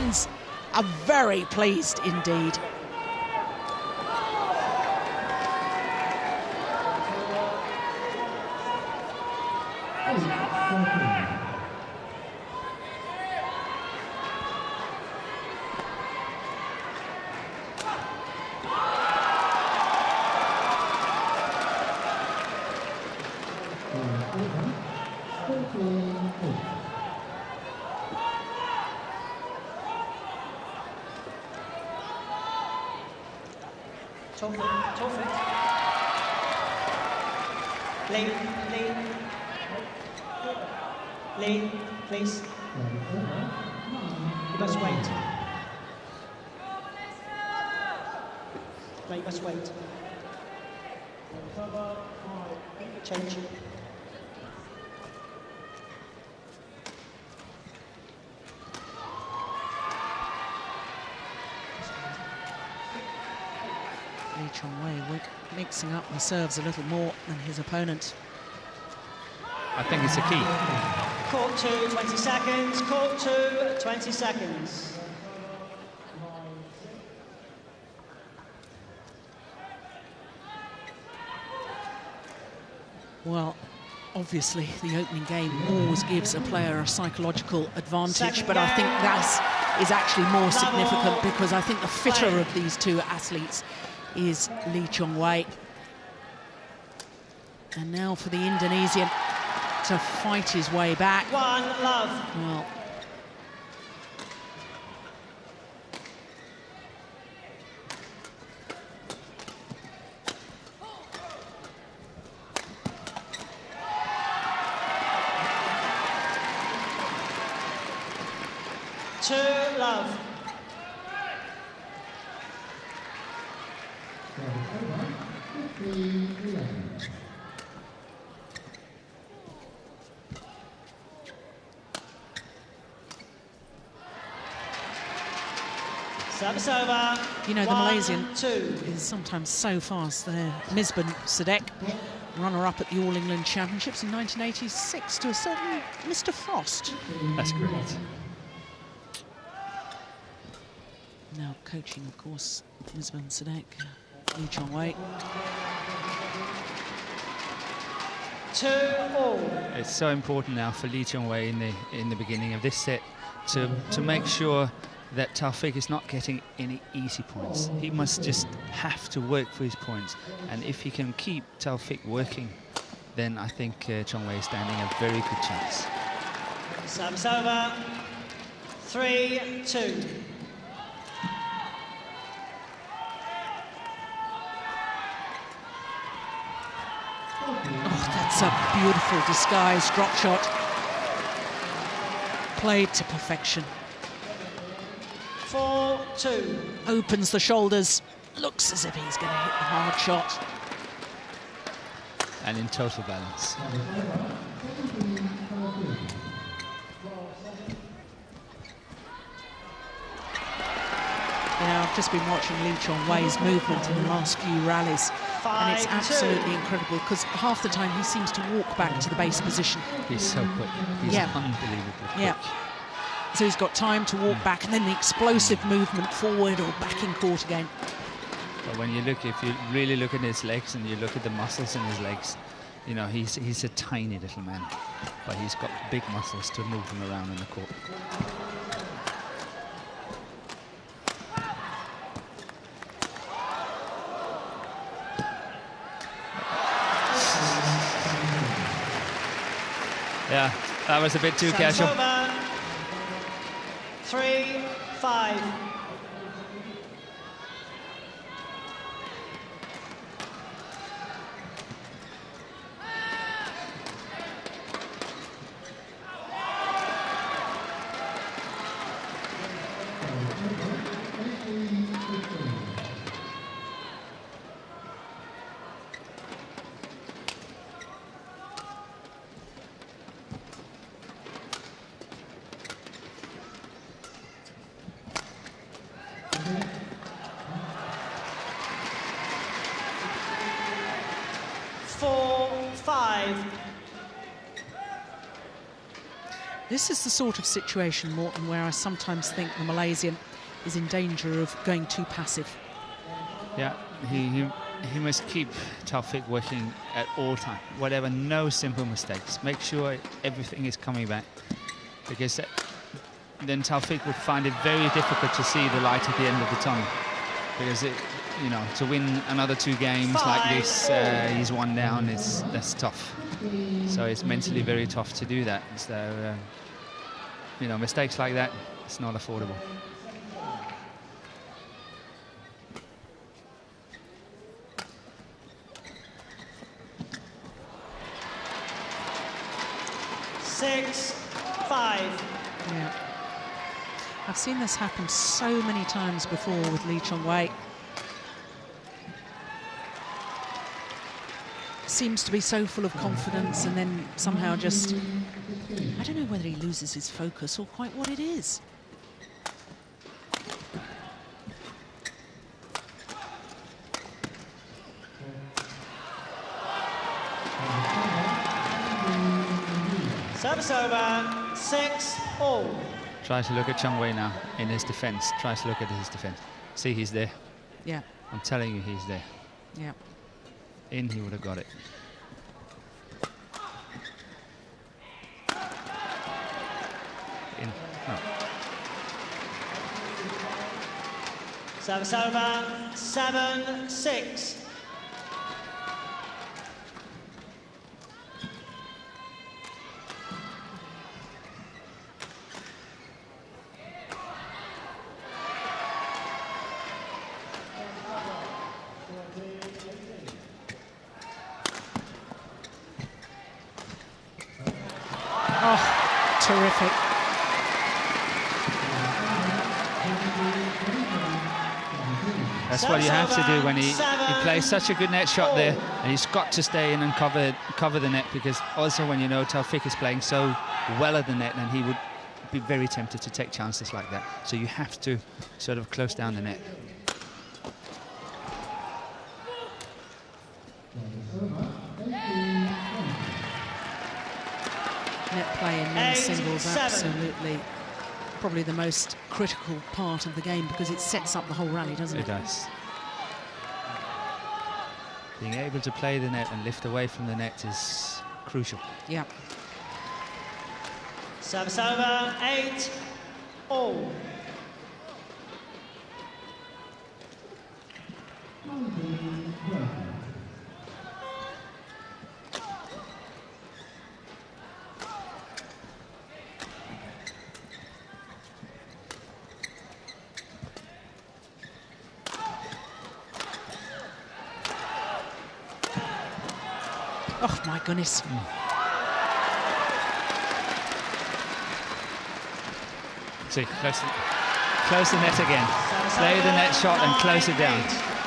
fans are very pleased indeed. Taufik. Lee, please. You must wait. No, you must wait. Change. Lee Chong Wei mixing up the serves a little more than his opponent. I think it's a key. Court 2, 20 seconds. Court 2, 20 seconds. Well, obviously, the opening game always gives a player a psychological advantage, but I think that is actually more significant because I think the fitter of these two athletes is Lee Chong Wei. And now for the Indonesian to fight his way back. One love. Well, two love. Service over. you know, the Malaysian 1-2. is sometimes so fast. There, Misbah Sadek, runner-up at the All England Championships in 1986 to a certain Mr. Frost. That's great. Now coaching, of course, Misbah Sadek, Lee Chong Wei. 2-all. It's so important now for Lee Chong Wei in the beginning of this set to make sure that Taufik is not getting any easy points. He must just have to work for his points, and if he can keep Taufik working, then I think Chong Wei is standing a very good chance. Service over. 3-2. Oh, that's a beautiful disguised drop shot. Played to perfection. 4-2. Opens the shoulders. Looks as if he's going to hit the hard shot. And in total balance. You know, I've just been watching Lee Chong Wei's movement in the last few rallies, and it's 5-2. absolutely incredible because half the time he seems to walk back to the base position. He's so quick. He's unbelievably quick. Yeah. So he's got time to walk back, and then the explosive movement forward or back in court again. But when you look, if you really look at his legs and you look at the muscles in his legs, you know, he's a tiny little man, but he's got big muscles to move him around in the court. Yeah, that was a bit too casual. 3-5. This is the sort of situation, Morton, where I sometimes think the Malaysian is in danger of going too passive. Yeah, he must keep Taufik working at all time. Whatever, no simple mistakes. Make sure everything is coming back, because then Taufik would find it very difficult to see the light at the end of the tunnel. Because you know, to win another 2 games like this, he's 1 down. That's tough. So it's mentally very tough to do that. So you know, mistakes like that, it's not affordable. Yeah. I've seen this happen so many times before with Lee Chong Wei. Seems to be so full of confidence and then somehow just, I don't know whether he loses his focus or quite what it is. Service over, 6-all. Try to look at Chong Wei now in his defence. Try to look at his defence. See, he's there. Yeah. I'm telling you, he's there. Yeah. In, he would have got it. In. No. Service over, 7-6. Terrific. That's what you have to do when he plays such a good net shot there, and he's got to stay in and cover the net, because also when you know Taufik is playing so well at the net, then he would be very tempted to take chances like that. So you have to sort of close down the net. Net play in men's singles, absolutely, probably the most critical part of the game, because it sets up the whole rally, doesn't it? It does. Being able to play the net and lift away from the net is crucial. Yeah. Service over, 8-all. Oh, my goodness. See, close the net again. Play the net shot and close it down.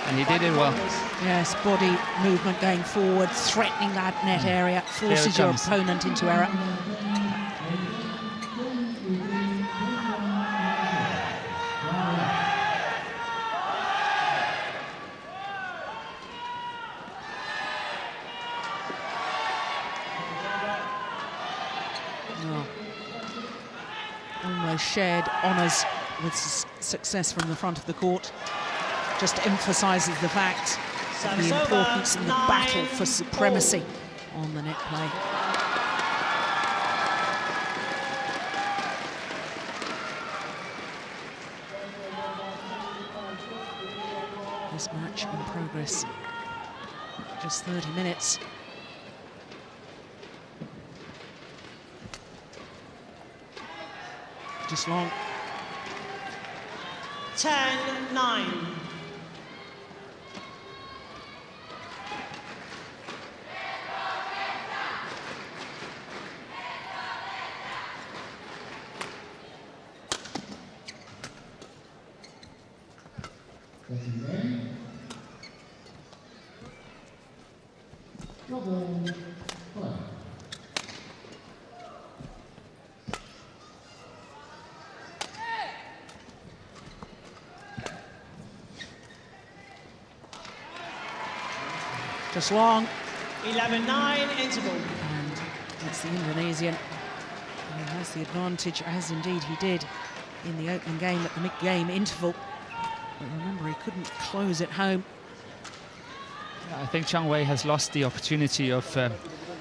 And he did it well. Yes, body movement going forward, threatening that net area, forces your opponent into error. Shared honours with success from the front of the court. Just emphasises the fact of the importance in the battle for supremacy on the net play. This match in progress. Just 30 minutes. Just long. 10-9. Just long. 11-9 interval. And it's the Indonesian who has has the advantage, as indeed he did in the opening game at the mid-game interval. But remember, he couldn't close it home. I think Chong Wei has lost the opportunity of,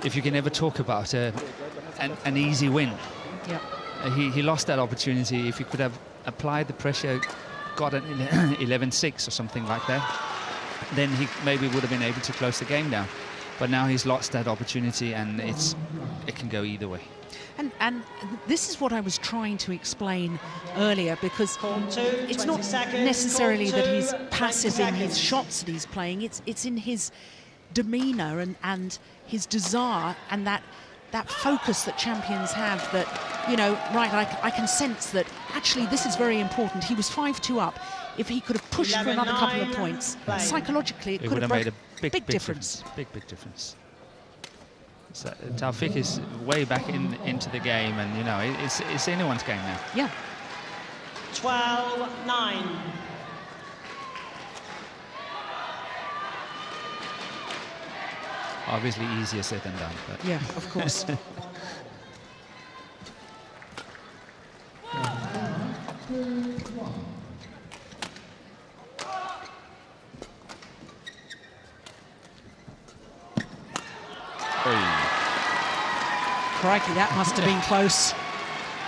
if you can ever talk about an easy win. Yeah. He lost that opportunity. If he could have applied the pressure, got an 11-6 or something like that, then he maybe would have been able to close the game down. But now he's lost that opportunity, and it can go either way. And this is what I was trying to explain earlier, because it's not necessarily that he's passive in his shots that he's playing. It's in his demeanour and his desire and that focus that champions have, that, you know, right, I can sense that actually this is very important. He was 5-2 up. If he could have pushed for another couple of points, psychologically it could have made a big difference. Big difference. So Taufik is way back into the game, and you know it's anyone's game now. Yeah. 12-9. Obviously easier said than done, but yeah, of course. Crikey, that must have been close.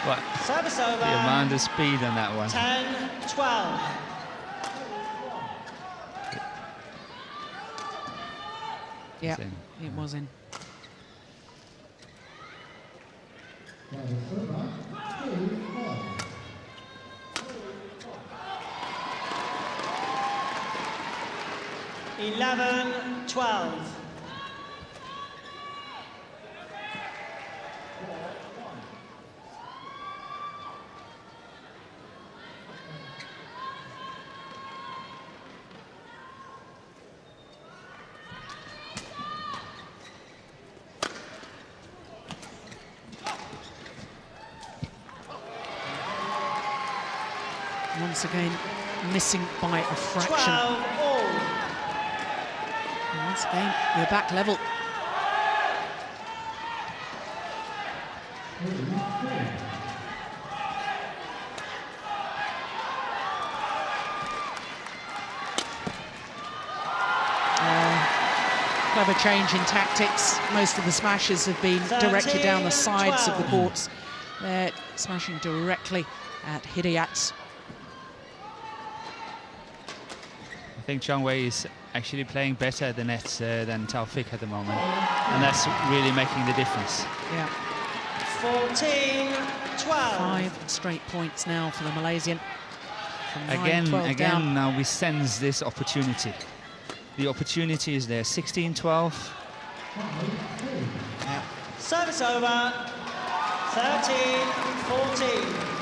What? Service over. The amount of speed on that one. 10-12. Yeah, it was in. Eleven, 12. Once again, missing by a fraction. 12 all. And once again, we're back level. Clever change in tactics. Most of the smashes have been directed down the sides of the courts. They're smashing directly at Hidayat. I think Chong Wei is actually playing better at the net than Taufik at the moment, and that's really making the difference. Yeah. 14-12. 5 straight points now for the Malaysian. Again, down. now we sense this opportunity. The opportunity is there. 16-12. Yeah. Service over. 13-14.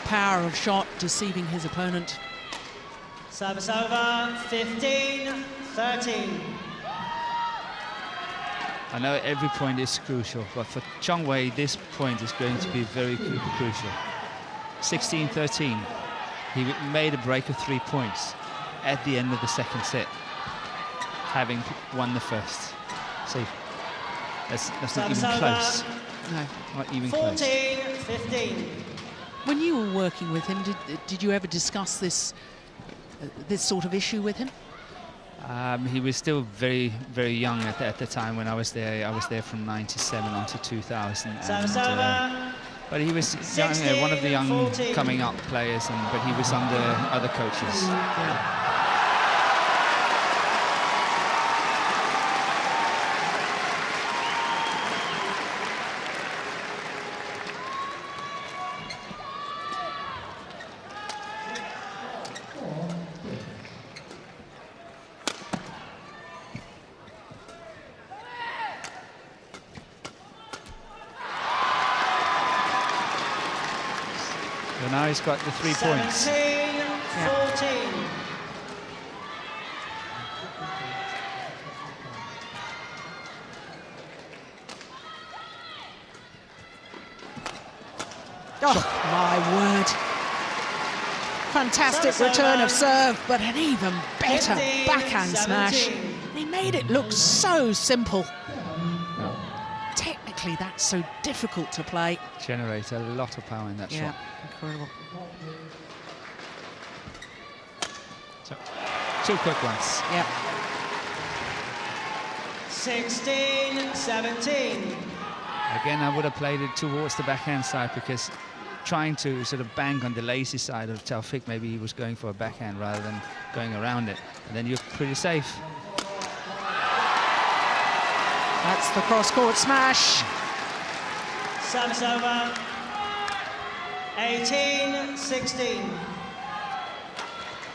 Power of shot deceiving his opponent. Service over. 15-13. I know every point is crucial, but for Chong Wei, this point is going to be very crucial. 16-13. He made a break of 3 points at the end of the second set, having won the first. So that's not even close. No. Not even close. 14-15. When you were working with him, did you ever discuss this sort of issue with him? He was still very young at the time when I was there. I was there from '97 on to 2000. But he was young, one of the young 14. Coming up players, but he was under other coaches. Yeah. So now he's got the 3 points. 17-14. Oh, my word. Fantastic return of serve, but an even better backhand smash. He made it look so simple. Technically, that's so difficult to play. Generate a lot of power in that shot. Incredible. So, 2 quick ones. Yeah. 16-17. Again, I would have played it towards the backhand side, because trying to sort of bang on the lazy side of Taufik, maybe he was going for a backhand rather than going around it, and then you're pretty safe. That's the cross-court smash. Service over. 18-16.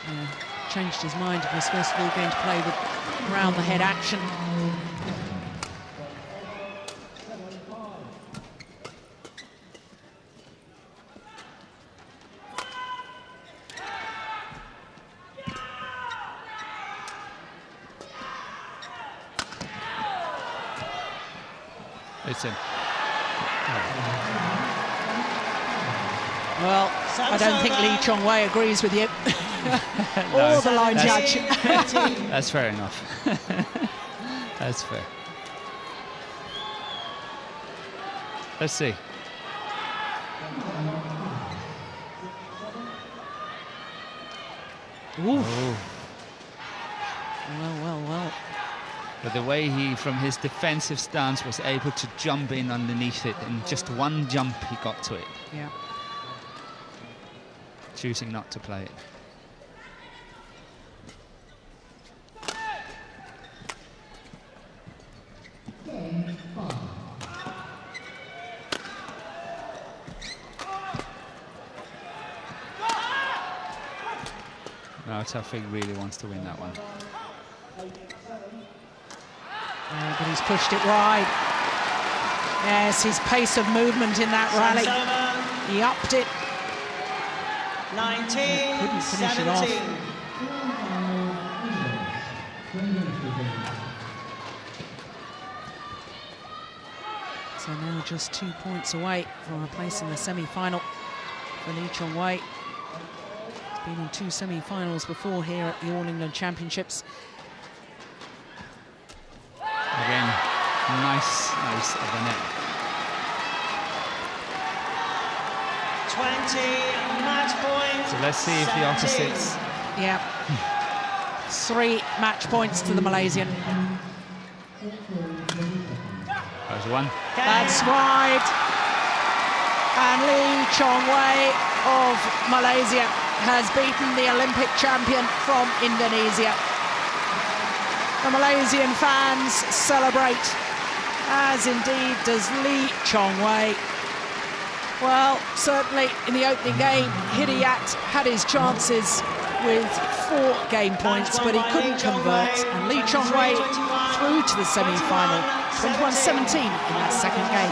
Yeah, changed his mind. He was first of all going to play with round-the-head action. It's in. Well, I don't think Lee Chong Wei agrees with you. No, or the line judge. That's fair enough. That's fair. Let's see. Ooh. Oh. Well. But the way he, from his defensive stance, was able to jump in underneath it, in just one jump he got to it. Yeah. Choosing not to play it. No, Taufik really wants to win that one. But he's pushed it wide. Yes, his pace of movement in that rally. He upped it. 19-17. Couldn't finish it off. So now just 2 points away from a place in the semi-final for Lee Chong Wei. He's been in 2 semi-finals before here at the All England Championships. Again, nice of the net. 20 match points. So let's see if the opposites. Yeah. 3 match points to the Malaysian. There's one. That's wide. And Lee Chong Wei of Malaysia has beaten the Olympic champion from Indonesia. The Malaysian fans celebrate, as indeed does Lee Chong Wei. Well, certainly in the opening game, Hidayat had his chances with 4 game points, but he couldn't convert. And Lee Chong Wei through to the semi-final, 21-17 in that second game.